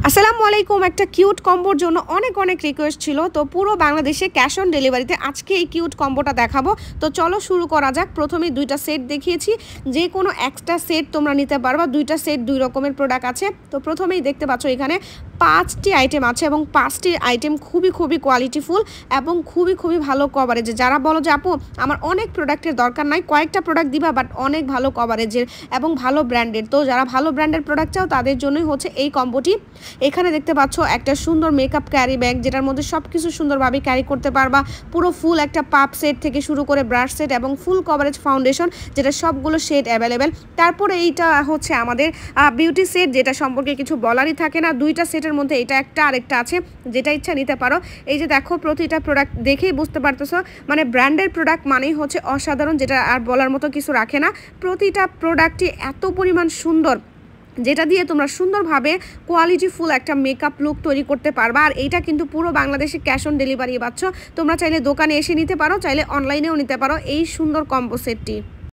আসসালামু আলাইকুম। একটা কিউট কম্বোর জন্য অনেক রিকোয়েস্ট ছিল, তো পুরো বাংলাদেশে ক্যাশ অন ডেলিভারিতে আজকে এই কিউট কম্বোটা দেখাবো। তো চলো শুরু করা যাক। প্রথমেই দুইটা সেট দেখিয়েছি, যে কোনো এক্সট্রা সেট তোমরা নিতে পারবা। দুইটা সেট দুই রকমের প্রোডাক্ট আছে। তো প্রথমেই দেখতে পাচ্ছ এখানে 5টি আইটেম আছে এবং 5টি আইটেম খুবই কোয়ালিটিফুল এবং খুবই ভালো কভারেজে। যারা বলো যে আপু আমার অনেক প্রোডাক্টের দরকার নাই, কয়েকটা প্রোডাক্ট দিবা বাট অনেক ভালো কভারেজের এবং ভালো ব্র্যান্ডের, তো যারা ভালো ব্র্যান্ডের প্রোডাক্ট চাও তাদের জন্যই হচ্ছে এই কম্বোটি। এখানে দেখতে পাচ্ছ একটা সুন্দর মেকআপ ক্যারি ব্যাগ, যেটার মধ্যে সব কিছু সুন্দরভাবে ক্যারি করতে পারবা। পুরো ফুল একটা পাপ সেট থেকে শুরু করে ব্রাশ সেট এবং ফুল কভারেজ ফাউন্ডেশন, যেটা সবগুলো শেড অ্যাভেলেবেল। তারপরে এইটা হচ্ছে আমাদের বিউটি সেট, যেটা সম্পর্কে কিছু বলারই থাকে না। দুইটা সেটের মধ্যে এটা একটা আরেকটা আছে, যেটা ইচ্ছা নিতে পারো। এই যে দেখো প্রতিটা প্রোডাক্ট দেখেই বুঝতে পারতেছো, মানে ব্র্যান্ডের প্রোডাক্ট মানেই হচ্ছে অসাধারণ, যেটা আর বলার মতো কিছু রাখে না। প্রতিটা প্রোডাক্টই এত পরিমাণ সুন্দর, যেটা দিয়ে তোমরা সুন্দরভাবে কোয়ালিটিফুল একটা মেকআপ লুক তৈরি করতে পারবা। আর এইটা কিন্তু পুরো বাংলাদেশে ক্যাশ অন ডেলিভারি পাচ্ছ। তোমরা চাইলে দোকানে এসে নিতে পারো, চাইলে অনলাইনেও নিতে পারো এই সুন্দর কম্বো সেটটি।